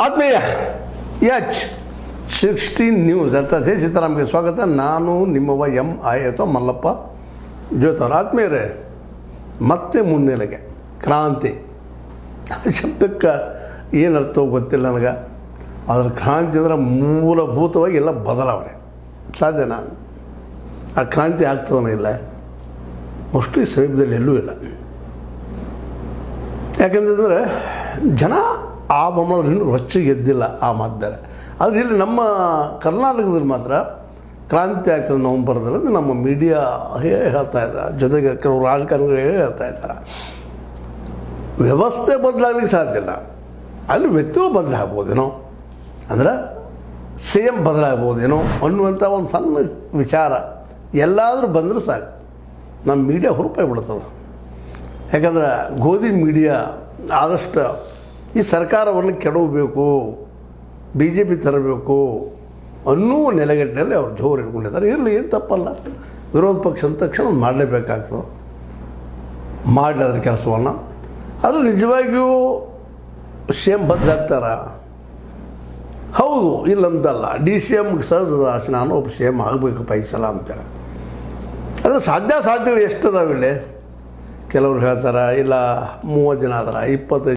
ಆತ್ಮೀಯ H16 news ಅರ್ಥಾತ್ ಸೀತಾರಾಮ್ಗೆ ಸ್ವಾಗತ. ನಾನು ನಿಮ್ಮವ M.I. ಮಲ್ಲಪ್ಪ ಜೋತವ್ರು. ಆತ್ಮೀಯರೇ, ಮತ್ತೆ ಮುನ್ನೆಲೆಗೆ ಕ್ರಾಂತಿ ಶಬ್ದಕ್ಕೆ ಏನರ್ಥವೋ ಗೊತ್ತಿಲ್ಲ ನನಗೆ. ಅದರ ಕ್ರಾಂತಿ ಅಂದರೆ ಮೂಲಭೂತವಾಗಿ ಎಲ್ಲ ಬದಲಾವಣೆ ಸಾಧ್ಯನಾ? ಆ ಕ್ರಾಂತಿ ಆಗ್ತದನೋ ಇಲ್ಲ? ಮೋಸ್ಟ್ಲಿ ಸಮೀಪದಲ್ಲಿ ಎಲ್ಲೂ ಇಲ್ಲ. ಯಾಕೆಂತಂದರೆ ಜನ ಆ ಬೊಮ್ಮಲ್ಲಿ ಇನ್ನೂ ರೊಚ್ಚಿಗೆ ಎದ್ದಿಲ್ಲ, ಆ ಮಾತು ಬೇರೆ. ಆದರೆ ಇಲ್ಲಿ ನಮ್ಮ ಕರ್ನಾಟಕದಲ್ಲಿ ಮಾತ್ರ ಕ್ರಾಂತಿ ಆಗ್ತದೆ ನವಂಬರ್ದಲ್ಲಿ ನಮ್ಮ ಮೀಡಿಯಾ ಹೇಳ್ತಾ ಇದ್ದಾರೆ, ಜೊತೆಗೆ ಕೆಲವು ರಾಜಕಾರಣಿಗಳು ಹೇಳ್ತಾ ಇದ್ದಾರೆ. ವ್ಯವಸ್ಥೆ ಬದಲಾಗಲಿಕ್ಕೆ ಸಾಧ್ಯ ಇಲ್ಲ, ಅಲ್ಲಿ ವ್ಯಕ್ತಿಗಳು ಬದಲಾಗ್ಬೋದೇನೋ, ಅಂದರೆ CM ಬದಲಾಗ್ಬೋದೇನೋ ಅನ್ನುವಂಥ ಒಂದು ಸಣ್ಣ ವಿಚಾರ ಎಲ್ಲಾದರೂ ಬಂದರೆ ಸಾಕು, ನಮ್ಮ ಮೀಡಿಯಾ ಹುರುಪಾಗಿ ಬಿಡ್ತದೆ. ಯಾಕಂದ್ರೆ ಗೋಧಿ ಮೀಡಿಯಾ ಆದಷ್ಟು ಈ ಸರ್ಕಾರವನ್ನು ಕೆಡವಬೇಕು, BJP ತರಬೇಕು ಅನ್ನುವ ನೆಲೆಗಟ್ಟಿನಲ್ಲಿ ಅವ್ರು ಜೋರು ಇಟ್ಕೊಂಡಿದ್ದಾರೆ. ಇರಲಿ, ಏನು ತಪ್ಪಲ್ಲ. ವಿರೋಧ ಪಕ್ಷ ಅಂದ ತಕ್ಷಣ ಒಂದು ಮಾಡಲೇಬೇಕಾಗ್ತದೆ, ಮಾಡಲಿ ಅದ್ರ ಕೆಲಸವನ್ನು. ಆದರೆ ನಿಜವಾಗಿಯೂ CM ಬದಲಾಗ್ತಾರ? ಹೌದು, ಇಲ್ಲಂತಲ್ಲ. DCMಗೆ ಸಹಜ ನಾನು ಒಬ್ಬ CM ಆಗಬೇಕಪ್ಪ ಈ ಸಲ ಅಂತೇಳಿ. ಆದರೆ ಸಾಧ್ಯಗಳು ಎಷ್ಟದಾವಿಲ್ಲಿ? ಕೆಲವ್ರು ಹೇಳ್ತಾರೆ ಇಲ್ಲ 30 ಜನ ಆದ್ರೆ 25